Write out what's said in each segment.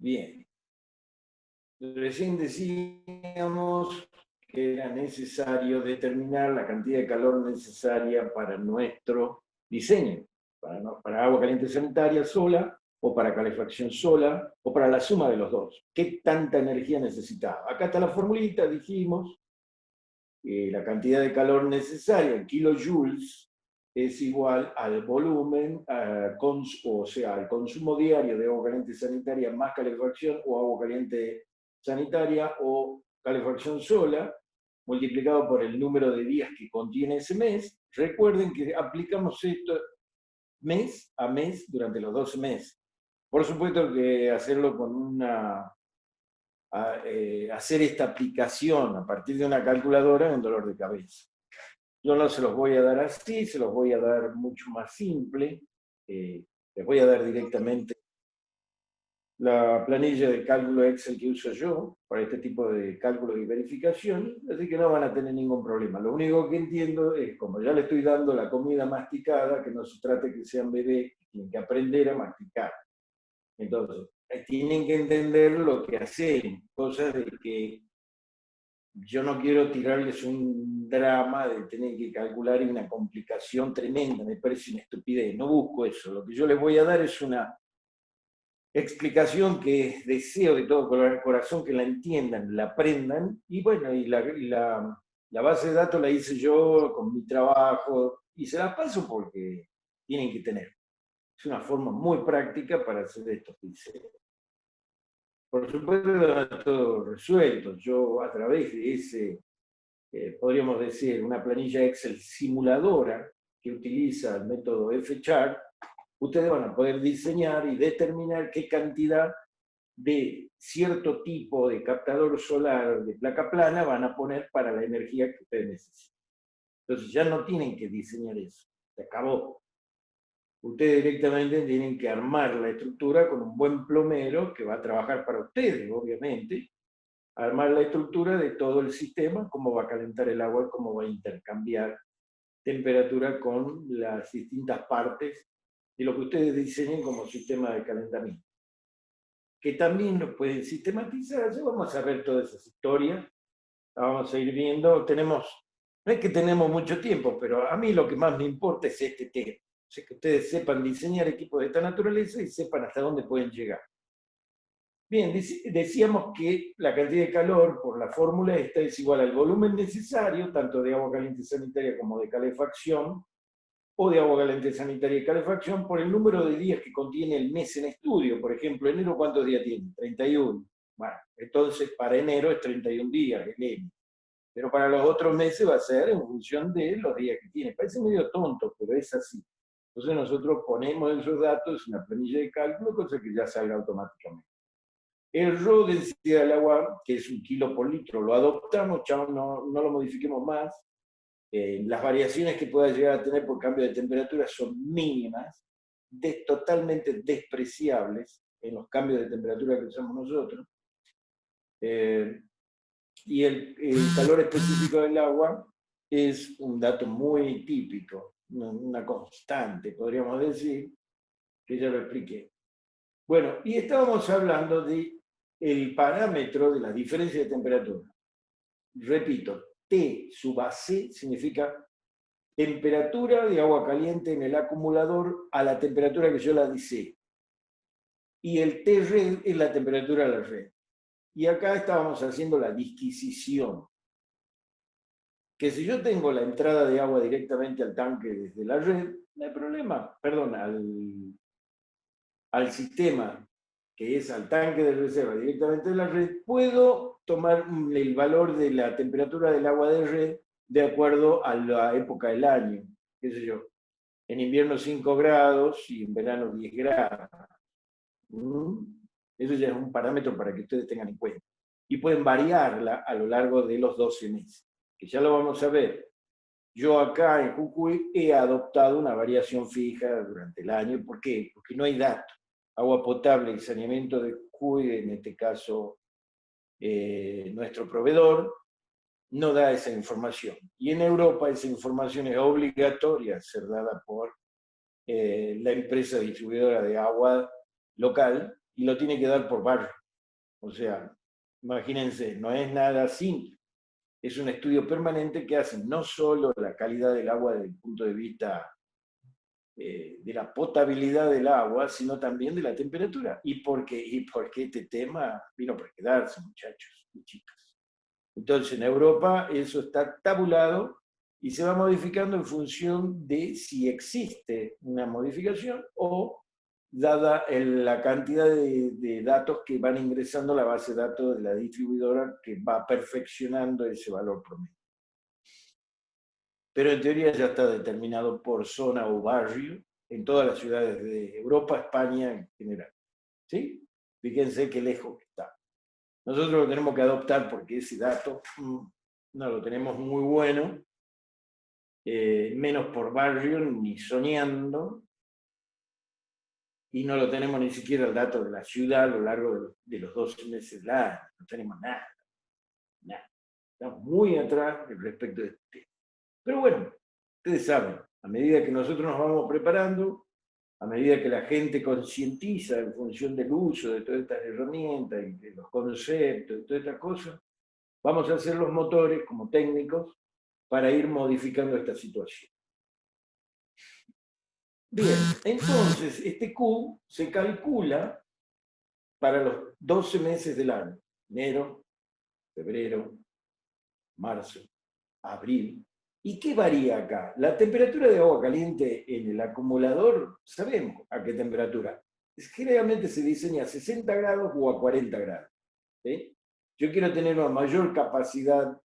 Bien. Recién decíamos que era necesario determinar la cantidad de calor necesaria para nuestro diseño, para agua caliente sanitaria sola, o para calefacción sola, o para la suma de los dos. ¿Qué tanta energía necesitaba? Acá está la formulita, dijimos, la cantidad de calor necesaria en kilojoules es igual al volumen, o sea, al consumo diario de agua caliente sanitaria más calefacción o agua caliente sanitaria o calefacción sola, multiplicado por el número de días que contiene ese mes. Recuerden que aplicamos esto mes a mes durante los 12 meses. Por supuesto que hacerlo con hacer esta aplicación a partir de una calculadora es un dolor de cabeza. Yo no se los voy a dar así, se los voy a dar mucho más simple. Les voy a dar directamente la planilla de cálculo Excel que uso yo para este tipo de cálculos y verificación, así que no van a tener ningún problema. Lo único que entiendo es, como ya le estoy dando la comida masticada, que no se trate que sean bebés, que tienen que aprender a masticar. Entonces, tienen que entender lo que hacen, cosas de que yo no quiero tirarles un drama de tener que calcular y una complicación tremenda, me parece una estupidez, no busco eso. Lo que yo les voy a dar es una explicación que deseo de todo corazón que la entiendan, la aprendan, y bueno, la base de datos la hice yo con mi trabajo, y se la paso porque tienen que tener. Es una forma muy práctica para hacer estos diseños. Por supuesto, todo resuelto. Yo a través de ese, podríamos decir, una planilla Excel simuladora que utiliza el método F-Chart, ustedes van a poder diseñar y determinar qué cantidad de cierto tipo de captador solar de placa plana van a poner para la energía que ustedes necesitan. Entonces ya no tienen que diseñar eso, se acabó. Ustedes directamente tienen que armar la estructura con un buen plomero que va a trabajar para ustedes, obviamente, armar la estructura de todo el sistema, cómo va a calentar el agua, cómo va a intercambiar temperatura con las distintas partes de lo que ustedes diseñen como sistema de calentamiento. Que también lo pueden sistematizar. Ya vamos a ver todas esas historias, la vamos a ir viendo. No es que tenemos mucho tiempo, pero a mí lo que más me importa es este tema. O sea, que ustedes sepan diseñar equipos de esta naturaleza y sepan hasta dónde pueden llegar. Bien, decíamos que la cantidad de calor por la fórmula esta es igual al volumen necesario, tanto de agua caliente sanitaria como de calefacción, o de agua caliente sanitaria y calefacción, por el número de días que contiene el mes en estudio. Por ejemplo, enero, ¿cuántos días tiene? 31. Bueno, entonces para enero es 31 días, el N. Pero para los otros meses va a ser en función de los días que tiene. Parece medio tonto, pero es así. Entonces nosotros ponemos esos datos en una planilla de cálculo, cosa que ya salga automáticamente. El RO densidad del agua, que es 1 kilo por litro, lo adoptamos, no lo modifiquemos más. Las variaciones que pueda llegar a tener por cambio de temperatura son mínimas, totalmente despreciables en los cambios de temperatura que usamos nosotros. Y el calor específico del agua es un dato muy típico, una constante, podríamos decir, que ya lo expliqué. Bueno, y estábamos hablando del parámetro de la diferencia de temperatura. Repito, T sub AC significa temperatura de agua caliente en el acumulador a la temperatura que yo la dice. Y el T-red es la temperatura de la red. Y acá estábamos haciendo la disquisición. Que si yo tengo la entrada de agua directamente al tanque desde la red, no hay problema. Perdón, al sistema, que es al tanque de reserva directamente de la red, puedo tomar el valor de la temperatura del agua de red de acuerdo a la época del año. Qué sé yo, en invierno 5 grados y en verano 10 grados. Eso ya es un parámetro para que ustedes tengan en cuenta. Y pueden variarla a lo largo de los 12 meses, que ya lo vamos a ver. Yo acá en Jujuy he adoptado una variación fija durante el año. ¿Por qué? Porque no hay datos. Agua potable y saneamiento de Jujuy, en este caso nuestro proveedor, no da esa información. Y en Europa esa información es obligatoria ser dada por la empresa distribuidora de agua local, y lo tiene que dar por barrio. O sea, imagínense, no es nada simple. Es un estudio permanente que hace no solo la calidad del agua desde el punto de vista de la potabilidad del agua, sino también de la temperatura. ¿Y por qué este tema vino para quedarse, muchachos y chicas? Entonces, en Europa eso está tabulado y se va modificando en función de si existe una modificación o dada la cantidad de datos que van ingresando a la base de datos de la distribuidora que va perfeccionando ese valor promedio. Pero en teoría ya está determinado por zona o barrio en todas las ciudades de Europa, España en general. ¿Sí? Fíjense qué lejos está. Nosotros lo tenemos que adoptar porque ese dato no lo tenemos muy bueno, menos por barrio ni soñando, y no lo tenemos ni siquiera el dato de la ciudad a lo largo de los 12 meses del año. No tenemos nada, nada. Estamos muy atrás respecto de este tema. Pero bueno, ustedes saben, a medida que nosotros nos vamos preparando, a medida que la gente concientiza en función del uso de todas estas herramientas y de los conceptos y todas estas cosas, vamos a hacer los motores como técnicos para ir modificando esta situación. Bien, entonces este Q se calcula para los 12 meses del año: enero, febrero, marzo, abril. ¿Y qué varía acá? La temperatura de agua caliente en el acumulador, sabemos a qué temperatura. Generalmente se diseña a 60 grados o a 40 grados. ¿Sí? Yo quiero tener una mayor capacidad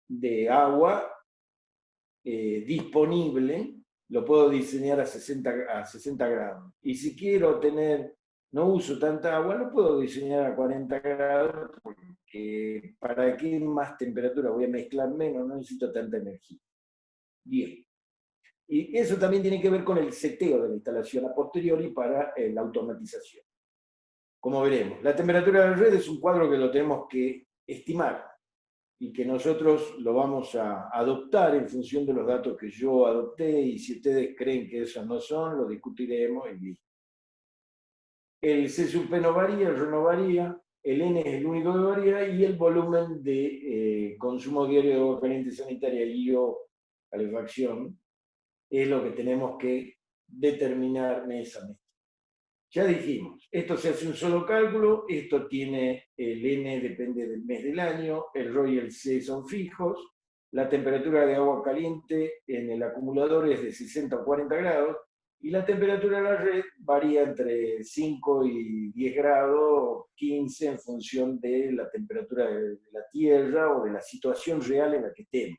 de agua disponible, lo puedo diseñar a 60 grados. Y si quiero no uso tanta agua, lo puedo diseñar a 40 grados, porque ¿para qué más temperatura? Voy a mezclar menos, no necesito tanta energía. Bien. Y eso también tiene que ver con el seteo de la instalación a posteriori para la automatización. Como veremos, la temperatura de la red es un cuadro que lo tenemos que estimar y que nosotros lo vamos a adoptar en función de los datos que yo adopté, y si ustedes creen que esos no son, lo discutiremos y listo. El C sub P no varía, el R no varía, el N es el único que varía, y el volumen de consumo diario de agua caliente sanitaria y o calefacción es lo que tenemos que determinar mes a mes. Ya dijimos, esto se hace un solo cálculo, esto tiene el N, depende del mes del año, el Rho y el C son fijos, la temperatura de agua caliente en el acumulador es de 60 o 40 grados, y la temperatura de la red varía entre 5 y 10 grados, 15, en función de la temperatura de la Tierra o de la situación real en la que estemos.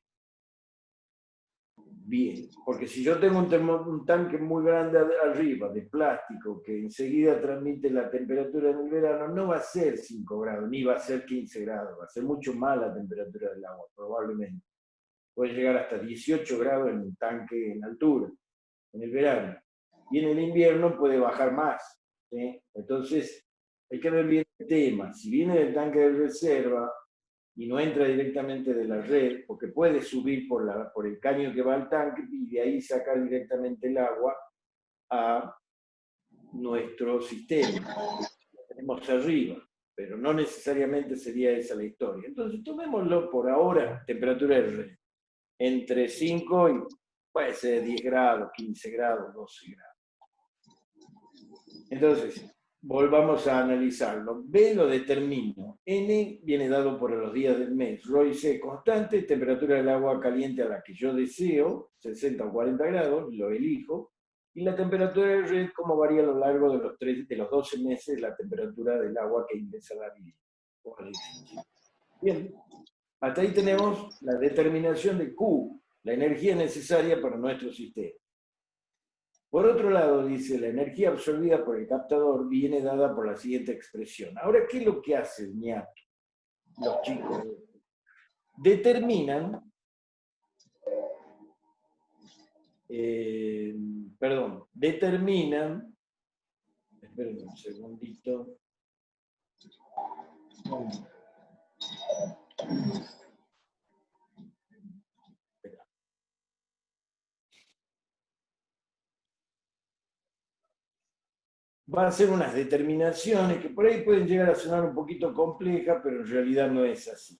Bien, porque si yo tengo un tanque muy grande arriba de plástico que enseguida transmite la temperatura en el verano, no va a ser 5 grados, ni va a ser 15 grados, va a ser mucho más la temperatura del agua, probablemente. Puede llegar hasta 18 grados en un tanque en altura, en el verano. Y en el invierno puede bajar más. ¿Sí? Entonces, hay que ver bien el tema. Si viene del tanque de reserva y no entra directamente de la red, porque puede subir por el caño que va al tanque y de ahí sacar directamente el agua a nuestro sistema. Lo tenemos arriba, pero no necesariamente sería esa la historia. Entonces, tomémoslo por ahora, temperatura de red, entre 5 y puede ser 10 grados, 15 grados, 12 grados. Entonces, volvamos a analizarlo. B lo determino. N viene dado por los días del mes. Rho y C constante, temperatura del agua caliente a la que yo deseo, 60 o 40 grados, lo elijo. Y la temperatura de red, cómo varía a lo largo de los 12 meses la temperatura del agua que ingresa a la vivienda. Bien, hasta ahí tenemos la determinación de Q, la energía necesaria para nuestro sistema. Por otro lado, dice, la energía absorbida por el captador viene dada por la siguiente expresión. Ahora, ¿qué es lo que hace el ñato? Los chicos determinan, determinan, esperen un segundito, va a hacer unas determinaciones que por ahí pueden llegar a sonar un poquito complejas, pero en realidad no es así.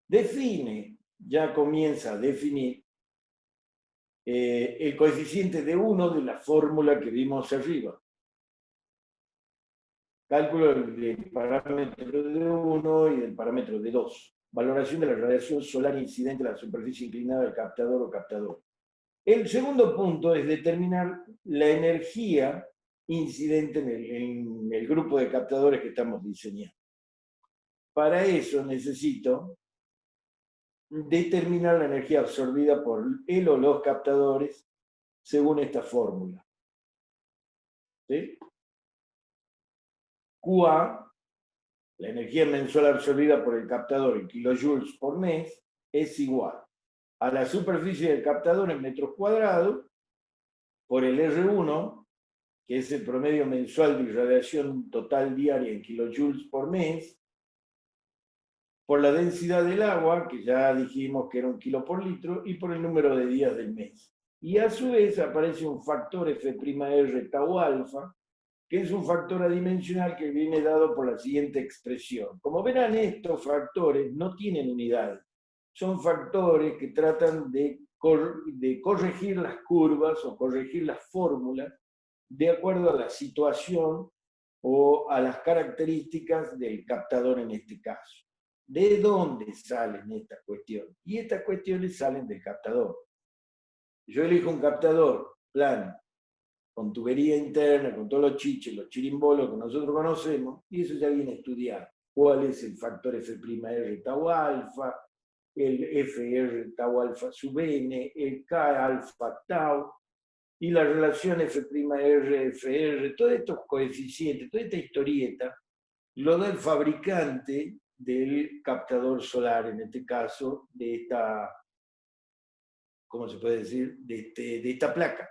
Define, ya comienza a definir el coeficiente de 1 de la fórmula que vimos arriba. Cálculo del parámetro de 1 y del parámetro de 2. Valoración de la radiación solar incidente a la superficie inclinada del captador o captador. El segundo punto es determinar la energía incidente en el grupo de captadores que estamos diseñando. Para eso necesito determinar la energía absorbida por él o los captadores según esta fórmula. ¿Sí? QA, la energía mensual absorbida por el captador en kilojoules por mes, es igual a la superficie del captador en metros cuadrados por el R1, que es el promedio mensual de irradiación total diaria en kilojoules por mes, por la densidad del agua, que ya dijimos que era 1 kilo por litro, y por el número de días del mes. Y a su vez aparece un factor F'R tau alfa, que es un factor adimensional que viene dado por la siguiente expresión. Como verán, estos factores no tienen unidad. Son factores que tratan de corregir las curvas o corregir las fórmulas de acuerdo a la situación o a las características del captador en este caso. ¿De dónde salen estas cuestiones? Y estas cuestiones salen del captador. Yo elijo un captador plano, con tubería interna, con todos los chiches, los chirimbolos que nosotros conocemos, y eso ya viene estudiado. ¿Cuál es el factor F'R tau alfa, el Fr tau alfa sub n, el K alfa tau, y la relación F'R, Fr, todos estos coeficientes, toda esta historieta, lo da el fabricante del captador solar, en este caso, de esta, ¿cómo se puede decir? De esta placa,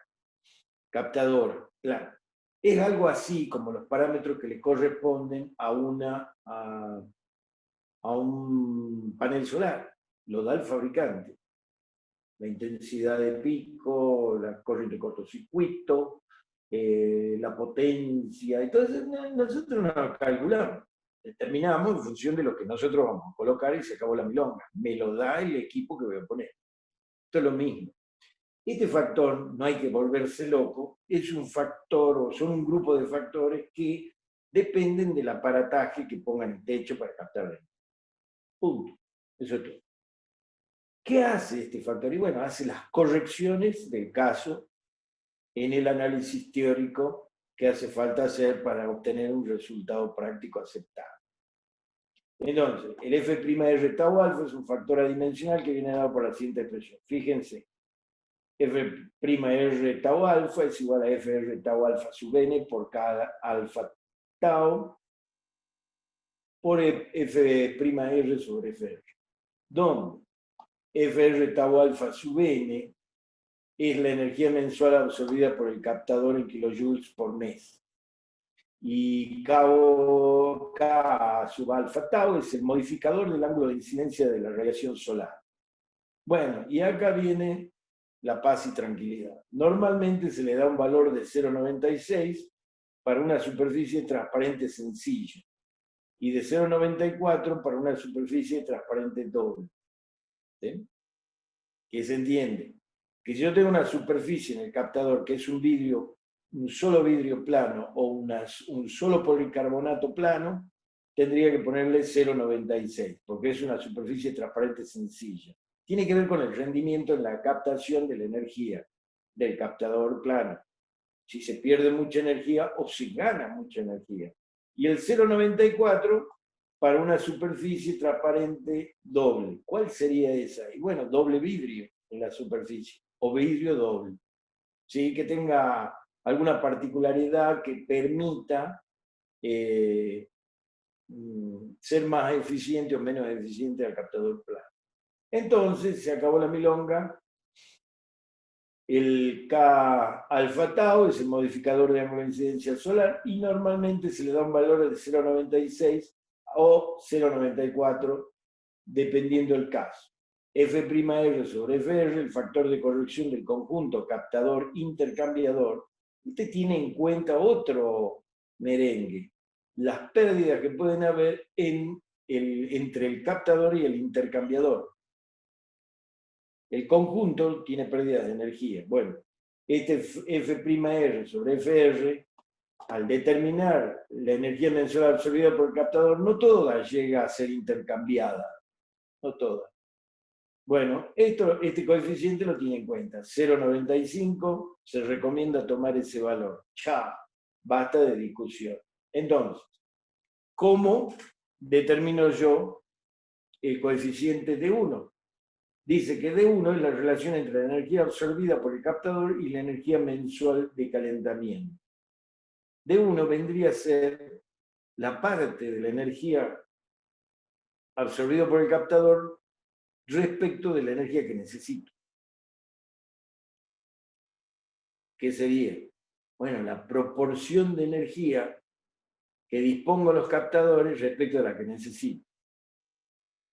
captador plano. Es algo así como los parámetros que le corresponden a un panel solar, lo da el fabricante. La intensidad de pico, la corriente de cortocircuito, la potencia. Entonces nosotros nos calculamos, determinamos en función de lo que nosotros vamos a colocar y se acabó la milonga. Me lo da el equipo que voy a poner. Esto es lo mismo. Este factor, no hay que volverse loco, es un factor o son un grupo de factores que dependen del aparataje que pongan en el techo para captar la energía. Punto. Eso es todo. ¿Qué hace este factor? Y bueno, hace las correcciones del caso en el análisis teórico que hace falta hacer para obtener un resultado práctico aceptable. Entonces, el F'R tau alfa es un factor adimensional que viene dado por la siguiente expresión. Fíjense, F'R tau alfa es igual a Fr tau alfa sub n por cada alfa tau por F'R sobre Fr. Donde Fr tau alfa sub n es la energía mensual absorbida por el captador en kilojoules por mes. Y K sub alfa tau es el modificador del ángulo de incidencia de la radiación solar. Bueno, y acá viene la paz y tranquilidad. Normalmente se le da un valor de 0,96 para una superficie transparente sencilla y de 0,94 para una superficie transparente doble. ¿Sí? ¿Qué se entiende? Que si yo tengo una superficie en el captador que es un vidrio, un solo vidrio plano o un solo policarbonato plano, tendría que ponerle 0,96 porque es una superficie transparente sencilla. Tiene que ver con el rendimiento en la captación de la energía del captador plano. Si se pierde mucha energía o si gana mucha energía. Y el 0,94 para una superficie transparente doble. ¿Cuál sería esa? Y bueno, doble vidrio en la superficie o vidrio doble. ¿Sí? Que tenga alguna particularidad que permita ser más eficiente o menos eficiente al captador plano. Entonces se acabó la milonga. El K alfa tau es el modificador de ángulo de incidencia solar y normalmente se le da un valor de 0,96 o 0,94 dependiendo del caso. F'R sobre Fr, el factor de corrección del conjunto captador intercambiador, Usted tiene en cuenta otro merengue, las pérdidas que pueden haber entre el captador y el intercambiador. El conjunto tiene pérdidas de energía. Bueno, este F'R sobre Fr, al determinar la energía mensual absorbida por el captador, no toda llega a ser intercambiada, no toda. Bueno, este coeficiente lo tiene en cuenta, 0,95, se recomienda tomar ese valor. Ya, basta de discusión. Entonces, ¿cómo determino yo el coeficiente de 1? Dice que D1 es la relación entre la energía absorbida por el captador y la energía mensual de calentamiento. D1 vendría a ser la parte de la energía absorbida por el captador respecto de la energía que necesito. ¿Qué sería? Bueno, la proporción de energía que dispongo los captadores respecto a la que necesito,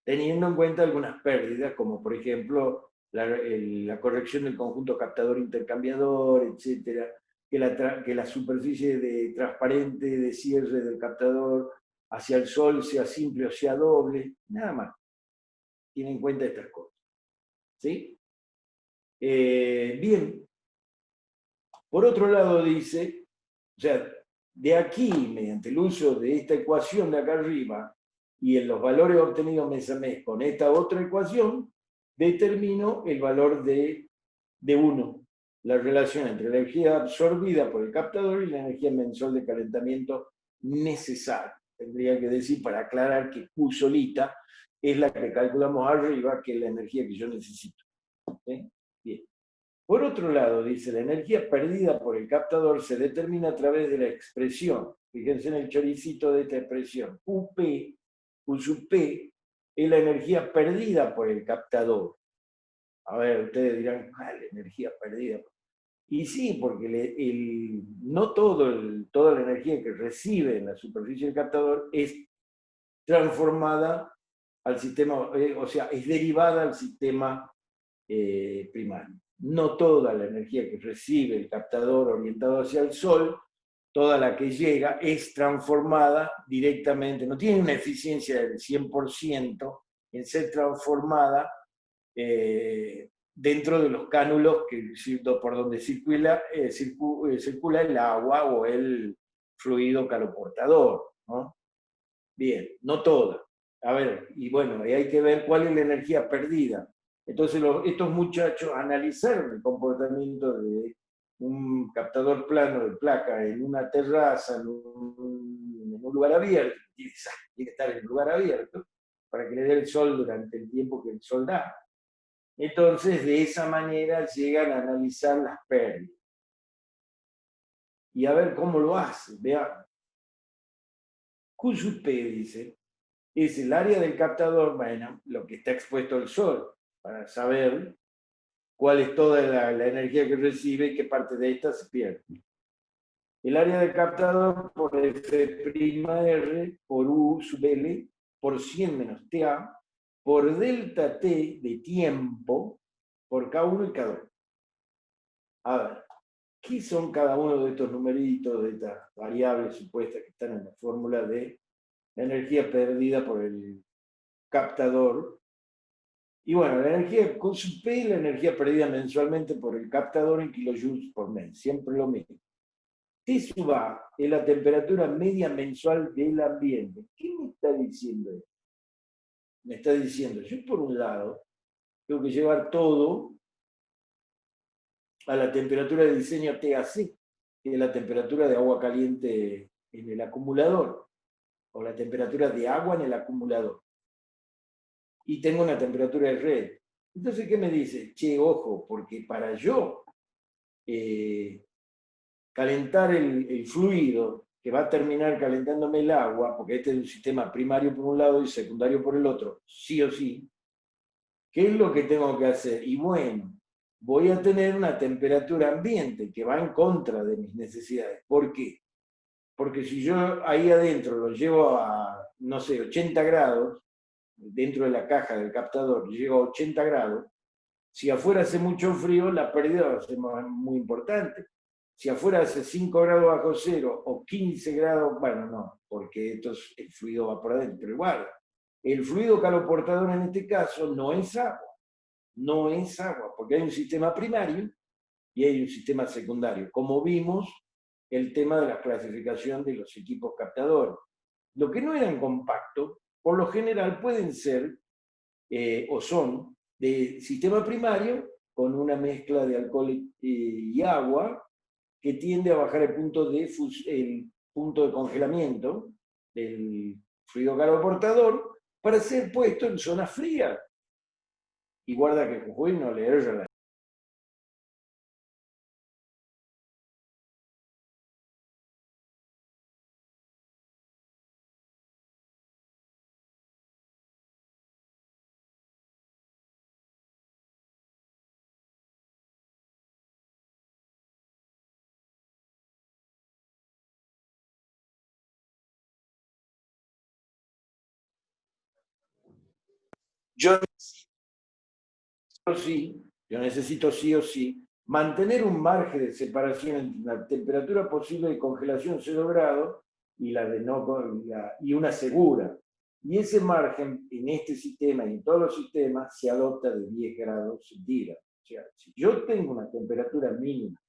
teniendo en cuenta algunas pérdidas, como por ejemplo la corrección del conjunto captador-intercambiador, etcétera, que la superficie transparente de cierre del captador hacia el sol sea simple o sea doble, nada más. Tiene en cuenta estas cosas. ¿Sí? Bien. Por otro lado dice, o sea, de aquí, mediante el uso de esta ecuación de acá arriba, y en los valores obtenidos mes a mes con esta otra ecuación, determino el valor de 1, la relación entre la energía absorbida por el captador y la energía mensual de calentamiento necesaria. Tendría que decir, para aclarar, que Q solita es la que calculamos arriba, que es la energía que yo necesito. ¿Sí? Bien. Por otro lado, dice, la energía perdida por el captador se determina a través de la expresión. Fíjense en el choricito de esta expresión. UP, Q sub P, es la energía perdida por el captador. A ver, ustedes dirán, la energía perdida. Y sí, porque no toda la energía que recibe en la superficie del captador es transformada al sistema, o sea, es derivada al sistema primario. No toda la energía que recibe el captador orientado hacia el sol, toda la que llega, es transformada directamente, no tiene una eficiencia del 100% en ser transformada dentro de los cánulos por donde circula el agua o el fluido caloportador, ¿no? Bien, no toda. A ver, y bueno, hay que ver cuál es la energía perdida. Entonces estos muchachos analizaron el comportamiento de un captador plano de placa en una terraza, en un lugar abierto, tiene que estar en un lugar abierto, para que le dé el sol durante el tiempo que el sol da. Entonces, de esa manera llegan a analizar las pérdidas. Y a ver cómo lo hacen. Vean. Q sub P, dice, es el área del captador, bueno, lo que está expuesto al sol, para saber cuál es toda la energía que recibe y qué parte de esta se pierde. El área del captador por F'R por U sub L por 100 menos TA por delta T de tiempo por K1 y K2. A ver, ¿qué son cada uno de estos numeritos, de estas variables supuestas que están en la fórmula de la energía perdida por el captador? Y bueno, la energía con su P, la energía perdida mensualmente por el captador en kilojoules por mes, siempre lo mismo. T sub A es la temperatura media mensual del ambiente. ¿Qué me está diciendo esto? Me está diciendo, yo por un lado tengo que llevar todo a la temperatura de diseño TAC, que es la temperatura de agua caliente en el acumulador, o la temperatura de agua en el acumulador. Y tengo una temperatura de red. Entonces, ¿qué me dice? Che, ojo, porque para yo calentar el fluido, que va a terminar calentándome el agua, porque este es un sistema primario por un lado y secundario por el otro, sí o sí, ¿qué es lo que tengo que hacer? Y bueno, voy a tener una temperatura ambiente que va en contra de mis necesidades. ¿Por qué? Porque si yo ahí adentro lo llevo a, no sé, 80 grados, dentro de la caja del captador, llego a 80 grados, si afuera hace mucho frío, la pérdida va a ser muy importante. si afuera hace 5 grados bajo cero o 15 grados, bueno, no, porque el fluido va por adentro, pero igual, el fluido caloportador en este caso no es agua, no es agua, porque hay un sistema primario y hay un sistema secundario. Como vimos, el tema de la clasificación de los equipos captadores. Lo que no eran compactos, por lo general pueden ser o son de sistema primario con una mezcla de alcohol y agua que tiende a bajar el punto de congelamiento del fluido caloportador para ser puesto en zona fría. Y guarda que Jujuy no le erra la... Yo sí, yo necesito sí o sí mantener un margen de separación entre la temperatura posible de congelación 0 grados y la de no y una segura. Y ese margen en este sistema y en todos los sistemas se adopta de 10 grados centígrados. O sea, si yo tengo una temperatura mínima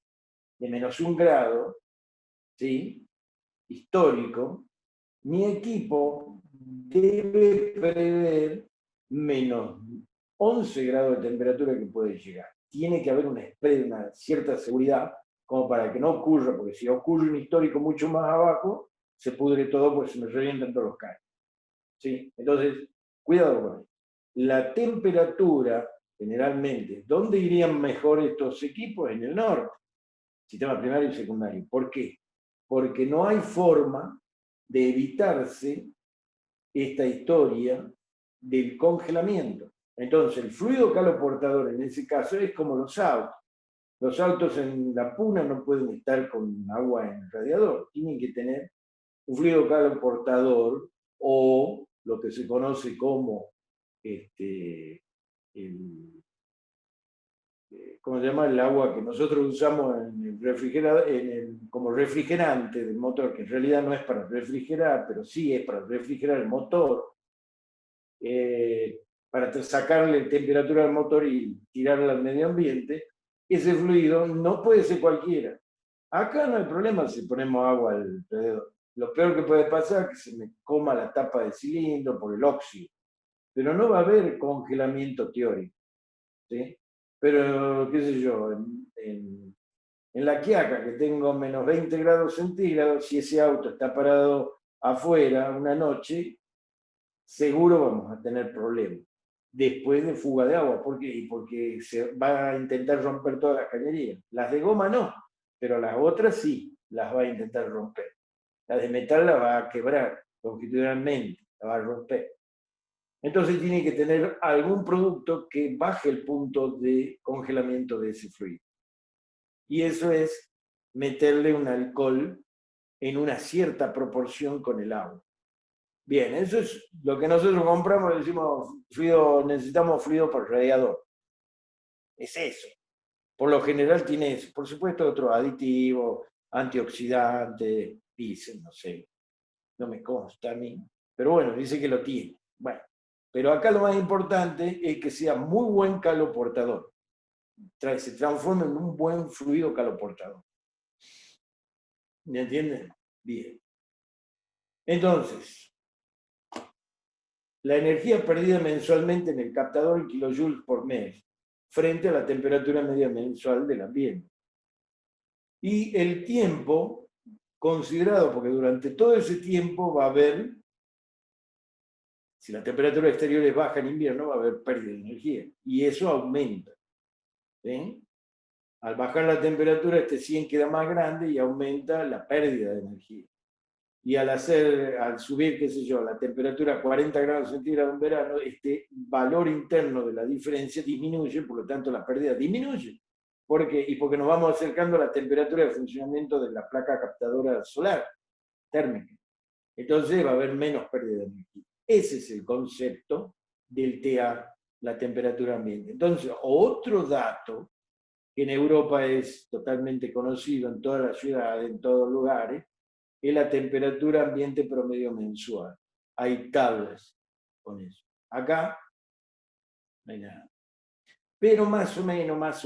de -1 grado, ¿sí? Histórico, mi equipo debe prever -11 grados de temperatura que puede llegar. Tiene que haber una cierta seguridad como para que no ocurra, porque si ocurre un histórico mucho más abajo, se pudre todo porque se me revientan todos los caños. ¿Sí? Entonces, cuidado con eso. La temperatura, generalmente, ¿dónde irían mejor estos equipos? En el norte, sistema primario y secundario. ¿Por qué? Porque no hay forma de evitarse esta historia del congelamiento. Entonces, el fluido caloportador en ese caso es como los autos. Los autos en la puna no pueden estar con agua en el radiador, tienen que tener un fluido caloportador o lo que se conoce como el, ¿cómo se llama? El agua que nosotros usamos en el refrigerador, como refrigerante del motor, que en realidad no es para refrigerar, pero sí es para refrigerar el motor, para sacarle temperatura al motor y tirarla al medio ambiente. Ese fluido no puede ser cualquiera. Acá no hay problema si ponemos agua alrededor. Lo peor que puede pasar es que se me coma la tapa del cilindro por el óxido, pero no va a haber congelamiento teórico, ¿sí? Pero, qué sé yo, en La Quiaca, que tengo -20 grados centígrados, si ese auto está parado afuera una noche, seguro vamos a tener problemas. Después de fuga de agua, ¿por qué? Porque se va a intentar romper todas las cañerías. Las de goma no, pero las otras sí, las va a intentar romper. Las de metal las va a quebrar longitudinalmente, la va a romper. Entonces tiene que tener algún producto que baje el punto de congelamiento de ese fluido. Y eso es meterle un alcohol en una cierta proporción con el agua. Bien, eso es lo que nosotros compramos, decimos, necesitamos fluido para el radiador. Es eso. Por lo general tiene eso. Por supuesto, otro aditivo, antioxidante, dicen, no sé, no me consta a mí, pero bueno, dice que lo tiene. Bueno, pero acá lo más importante es que sea muy buen caloportador. Se transforma en un buen fluido caloportador. ¿Me entienden? Bien. Entonces, la energía perdida mensualmente en el captador en kilojoules por mes, frente a la temperatura media mensual del ambiente. Y el tiempo considerado, porque durante todo ese tiempo va a haber, si la temperatura exterior es baja en invierno, va a haber pérdida de energía. Y eso aumenta. ¿Sí? Al bajar la temperatura, este 100 queda más grande y aumenta la pérdida de energía. Y al subir, qué sé yo, la temperatura a 40 grados centígrados en verano, este valor interno de la diferencia disminuye, por lo tanto la pérdida disminuye. ¿Por qué? Y porque nos vamos acercando a la temperatura de funcionamiento de la placa captadora solar térmica. Entonces va a haber menos pérdida de energía. Ese es el concepto del TA, la temperatura ambiente. Entonces, otro dato que en Europa es totalmente conocido en todas las ciudades, en todos lugares, es la temperatura ambiente promedio mensual. Hay tablas con eso. Acá no hay nada. Pero más o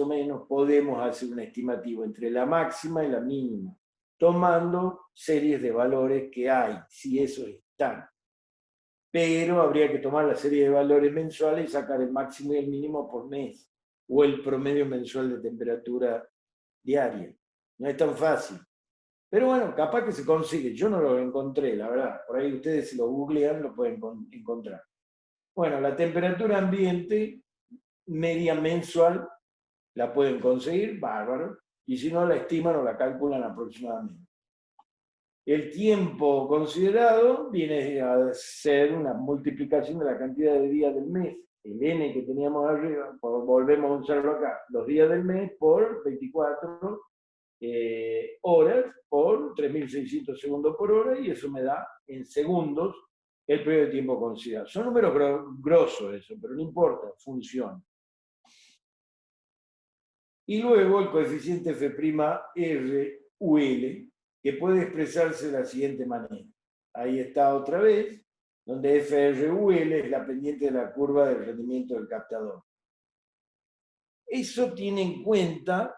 menos podemos hacer un estimativo entre la máxima y la mínima, tomando series de valores que hay, si eso están. Pero habría que tomar la serie de valores mensuales y sacar el máximo y el mínimo por mes, o el promedio mensual de temperatura diaria. No es tan fácil. Pero bueno, capaz que se consigue. Yo no lo encontré, la verdad. Por ahí ustedes si lo googlean lo pueden encontrar. Bueno, la temperatura ambiente media mensual la pueden conseguir, bárbaro. Y si no, la estiman o la calculan aproximadamente. El tiempo considerado viene a ser una multiplicación de la cantidad de días del mes. El n que teníamos arriba, volvemos a usarlo acá, los días del mes por 24 horas por 3.600 segundos por hora, y eso me da en segundos el periodo de tiempo considerado. Son números grosos eso, pero no importa, funciona. Y luego el coeficiente F'Rul, que puede expresarse de la siguiente manera. Ahí está otra vez, donde F'Rul es la pendiente de la curva del rendimiento del captador. Eso tiene en cuenta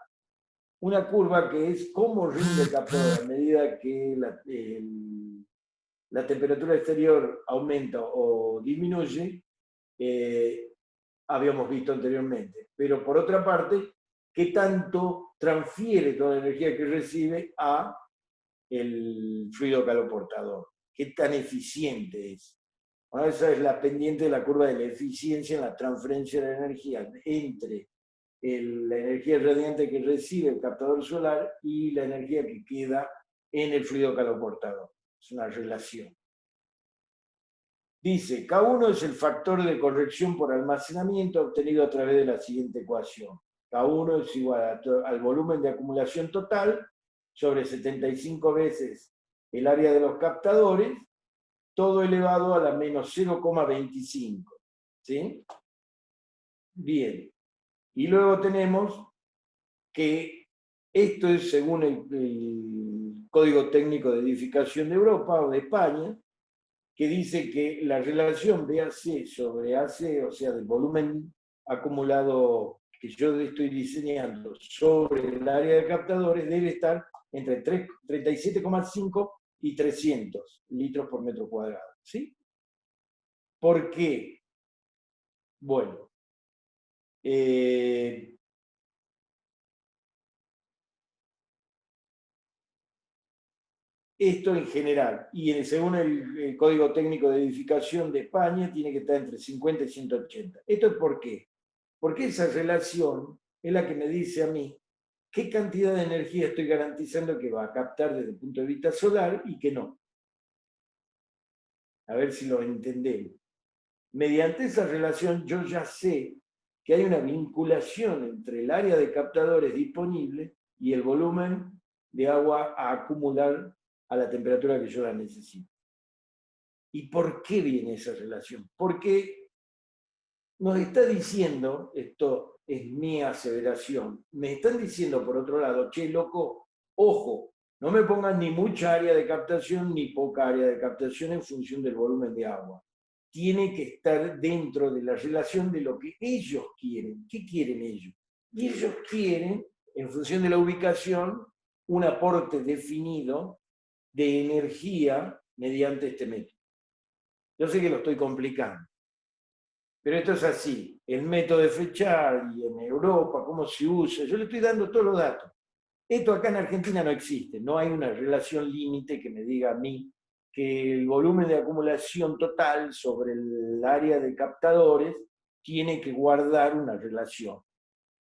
una curva que es cómo rinde el captador a medida que la temperatura exterior aumenta o disminuye, habíamos visto anteriormente. Pero por otra parte, qué tanto transfiere toda la energía que recibe a el fluido caloportador, qué tan eficiente es. Bueno, esa es la pendiente de la curva de la eficiencia en la transferencia de la energía entre la energía radiante que recibe el captador solar y la energía que queda en el fluido caloportador. Es una relación. Dice, K1 es el factor de corrección por almacenamiento obtenido a través de la siguiente ecuación. K1 es igual al volumen de acumulación total sobre 75 veces el área de los captadores, todo elevado a la menos 0,25. ¿Sí? Bien. Y luego tenemos que esto es según el Código Técnico de Edificación de Europa o de España, que dice que la relación BAC sobre AC, o sea, del volumen acumulado que yo estoy diseñando sobre el área de captadores, debe estar entre 37,5 y 300 litros por metro cuadrado. ¿Sí? ¿Por qué? Bueno, esto en general, y según el Código Técnico de Edificación de España, tiene que estar entre 50 y 180. ¿Esto es por qué? Porque esa relación es la que me dice a mí qué cantidad de energía estoy garantizando que va a captar desde el punto de vista solar y que no. A ver si lo entendemos. Mediante esa relación yo ya sé que hay una vinculación entre el área de captadores disponible y el volumen de agua a acumular a la temperatura que yo la necesito. ¿Y por qué viene esa relación? Porque nos está diciendo, esto es mi aseveración, me están diciendo por otro lado, che, loco, ojo, no me pongan ni mucha área de captación ni poca área de captación en función del volumen de agua. Tiene que estar dentro de la relación de lo que ellos quieren. ¿Qué quieren ellos? Y ellos quieren, en función de la ubicación, un aporte definido de energía mediante este método. Yo sé que lo estoy complicando, pero esto es así. El método de fechar y en Europa, cómo se usa, yo le estoy dando todos los datos. Esto acá en Argentina no existe, no hay una relación límite que me diga a mí que el volumen de acumulación total sobre el área de captadores tiene que guardar una relación.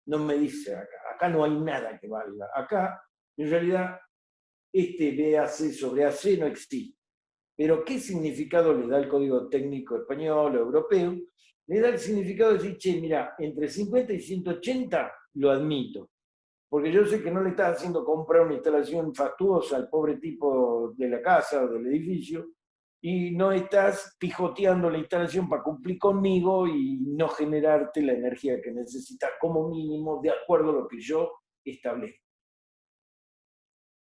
No me dice acá no hay nada que valga. Acá, en realidad, este BAC sobre AC no existe. Pero ¿qué significado le da el Código Técnico Español o Europeo? Le da el significado de decir, che, mira, entre 50 y 180 lo admito. Porque yo sé que no le estás haciendo comprar una instalación fastuosa al pobre tipo de la casa o del edificio, y no estás pijoteando la instalación para cumplir conmigo y no generarte la energía que necesitas como mínimo de acuerdo a lo que yo establezco.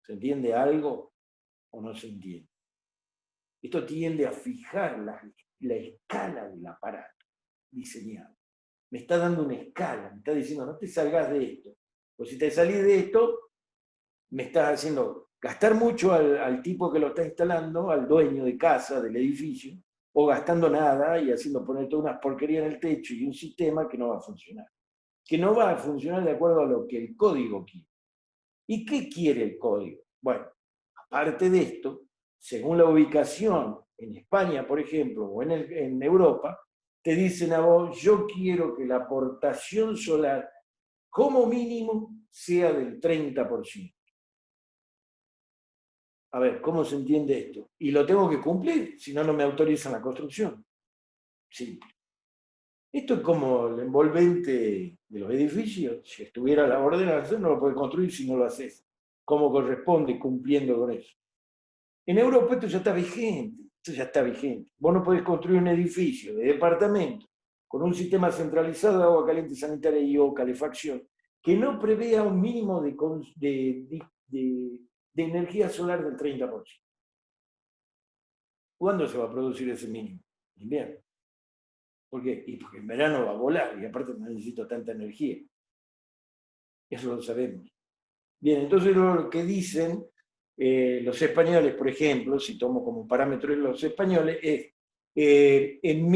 ¿Se entiende algo o no se entiende? Esto tiende a fijar la escala del aparato diseñado. Me está dando una escala, me está diciendo, no te salgas de esto. O si te salís de esto, me estás haciendo gastar mucho al tipo que lo está instalando, al dueño de casa, del edificio, o gastando nada y haciendo poner todas unas porquerías en el techo y un sistema que no va a funcionar. Que no va a funcionar de acuerdo a lo que el código quiere. ¿Y qué quiere el código? Bueno, aparte de esto, según la ubicación en España, por ejemplo, o en Europa, te dicen a vos, yo quiero que la aportación solar como mínimo sea del 30%. A ver, ¿cómo se entiende esto? Y lo tengo que cumplir, si no, no me autorizan la construcción. Sí. Esto es como el envolvente de los edificios. Si estuviera a la ordenanza, no lo puedes construir si no lo haces como corresponde, cumpliendo con eso. En Europa esto ya está vigente. Esto ya está vigente. Vos no podés construir un edificio de departamento con un sistema centralizado de agua caliente sanitaria y o calefacción que no prevea un mínimo de energía solar del 30%. ¿Cuándo se va a producir ese mínimo? En invierno. ¿Por qué? Y porque en verano va a volar y aparte no necesito tanta energía. Eso lo sabemos. Bien, entonces lo que dicen los españoles, por ejemplo, si tomo como parámetro los españoles, es en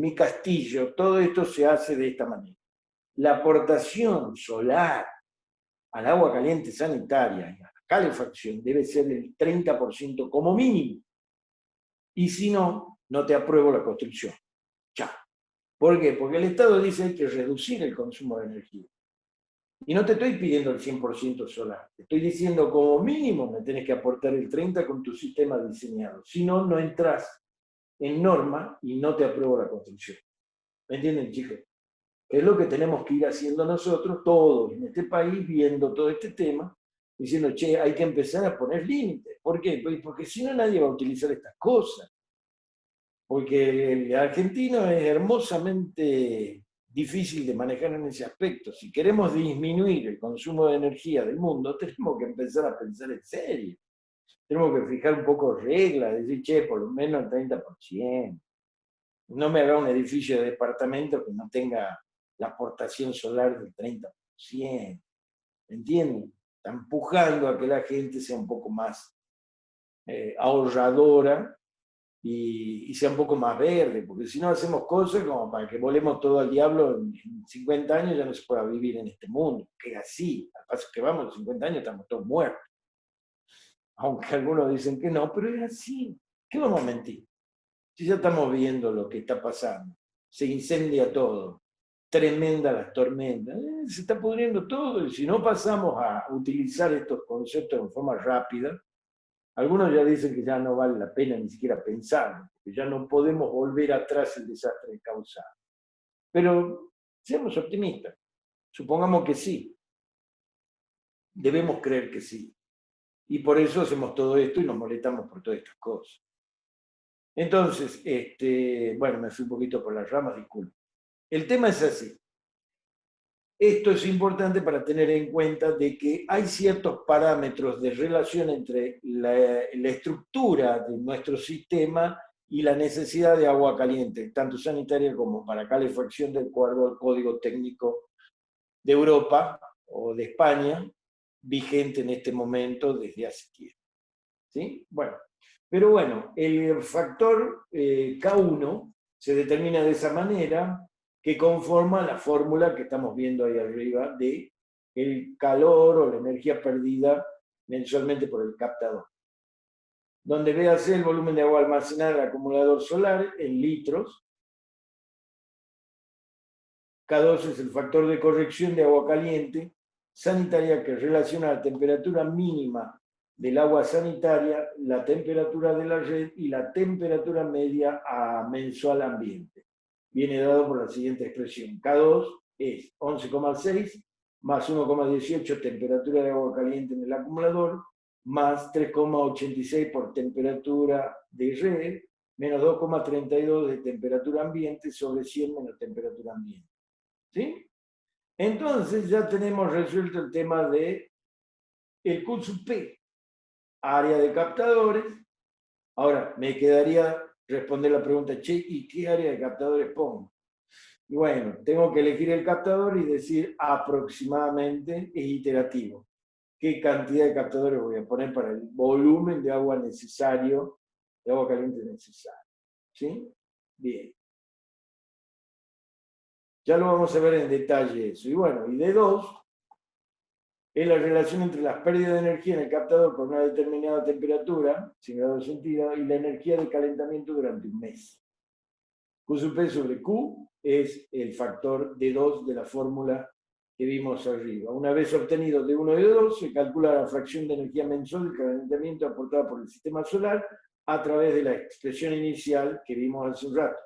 mi castillo todo esto se hace de esta manera. La aportación solar al agua caliente sanitaria y a la calefacción debe ser del 30% como mínimo. Y si no, no te apruebo la construcción. Chao. ¿Por qué? Porque el Estado dice que hay que reducir el consumo de energía. Y no te estoy pidiendo el 100% solar. Te estoy diciendo como mínimo me tenés que aportar el 30% con tu sistema diseñado. Si no, no entras en norma y no te apruebo la construcción. ¿Me entienden, chicos? Es lo que tenemos que ir haciendo nosotros, todos en este país, viendo todo este tema, diciendo, che, hay que empezar a poner límites. ¿Por qué? Porque si no, nadie va a utilizar estas cosas. Porque el argentino es hermosamente difícil de manejar en ese aspecto. Si queremos disminuir el consumo de energía del mundo, tenemos que empezar a pensar en serio. Tenemos que fijar un poco reglas, decir, che, por lo menos el 30%. No me haga un edificio de departamento que no tenga la aportación solar del 30%. ¿Entienden? Está empujando a que la gente sea un poco más ahorradora y sea un poco más verde, porque si no hacemos cosas como para que volemos todo al diablo en 50 años ya no se pueda vivir en este mundo, que es así, al paso que vamos, en 50 años estamos todos muertos, aunque algunos dicen que no, pero es así, ¿qué vamos a mentir? Si ya estamos viendo lo que está pasando, se incendia todo, tremenda las tormentas, se está pudriendo todo, y si no pasamos a utilizar estos conceptos en forma rápida, algunos ya dicen que ya no vale la pena ni siquiera pensar, que ya no podemos volver atrás el desastre causado. Pero seamos optimistas, supongamos que sí, debemos creer que sí. Y por eso hacemos todo esto y nos molestamos por todas estas cosas. Entonces, bueno, me fui un poquito por las ramas, disculpe. El tema es así. Esto es importante para tener en cuenta de que hay ciertos parámetros de relación entre la estructura de nuestro sistema y la necesidad de agua caliente, tanto sanitaria como para calefacción, de acuerdo al Código Técnico de Europa o de España, vigente en este momento desde hace tiempo. ¿Sí? Bueno, pero bueno, el factor K1 se determina de esa manera, que conforma la fórmula que estamos viendo ahí arriba de el calor o la energía perdida mensualmente por el captador. Donde veas el volumen de agua almacenada en el acumulador solar en litros. K2 es el factor de corrección de agua caliente sanitaria que relaciona la temperatura mínima del agua sanitaria, la temperatura de la red y la temperatura media a mensual ambiente. Viene dado por la siguiente expresión. K2 es 11,6 más 1,18 temperatura de agua caliente en el acumulador más 3,86 por temperatura de red, menos 2,32 de temperatura ambiente sobre 100 menos temperatura ambiente. ¿Sí? Entonces ya tenemos resuelto el tema de el Q sub P, área de captadores. Ahora, me quedaría responder la pregunta, che, ¿y qué área de captadores pongo? Y bueno, tengo que elegir el captador y decir aproximadamente, es iterativo. ¿Qué cantidad de captadores voy a poner para el volumen de agua necesario, de agua caliente necesario? ¿Sí? Bien. Ya lo vamos a ver en detalle eso. Y bueno, y D2 es la relación entre las pérdidas de energía en el captador por una determinada temperatura, 100 grados centígrados, y la energía de calentamiento durante un mes. Q sub P sobre Q es el factor D2 de la fórmula que vimos arriba. Una vez obtenido D1 y D2, se calcula la fracción de energía mensual de calentamiento aportada por el sistema solar a través de la expresión inicial que vimos hace un rato.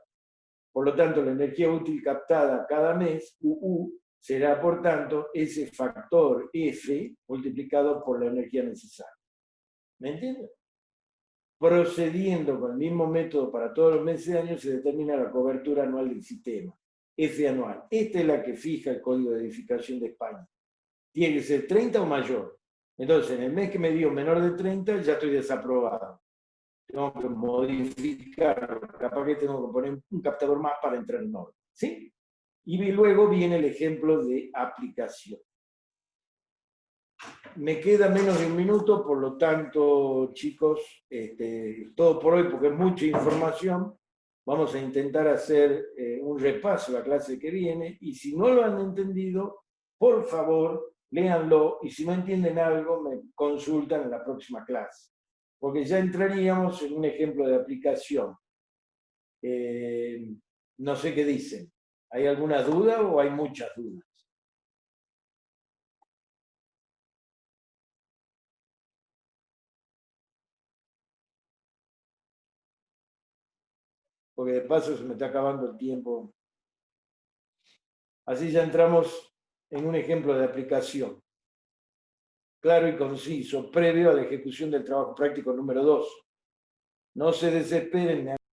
Por lo tanto, la energía útil captada cada mes, UU, será, por tanto, ese factor F multiplicado por la energía necesaria. ¿Me entiendes? Procediendo con el mismo método para todos los meses de año, se determina la cobertura anual del sistema, F anual. Esta es la que fija el Código de Edificación de España. Tiene que ser 30 o mayor. Entonces, en el mes que me dio menor de 30, ya estoy desaprobado. Tengo que modificar, capaz que tengo que poner un captador más para entrar en orden. ¿Sí? Y luego viene el ejemplo de aplicación. Me queda menos de un minuto, por lo tanto, chicos, todo por hoy, porque es mucha información. Vamos a intentar hacer un repaso la clase que viene, y si no lo han entendido, por favor, léanlo, y si no entienden algo, me consultan en la próxima clase, porque ya entraríamos en un ejemplo de aplicación. No sé qué dicen. ¿Hay alguna duda o hay muchas dudas? Porque de paso se me está acabando el tiempo. Así ya entramos en un ejemplo de aplicación claro y conciso, previo a la ejecución del trabajo práctico número 2. No se desesperen.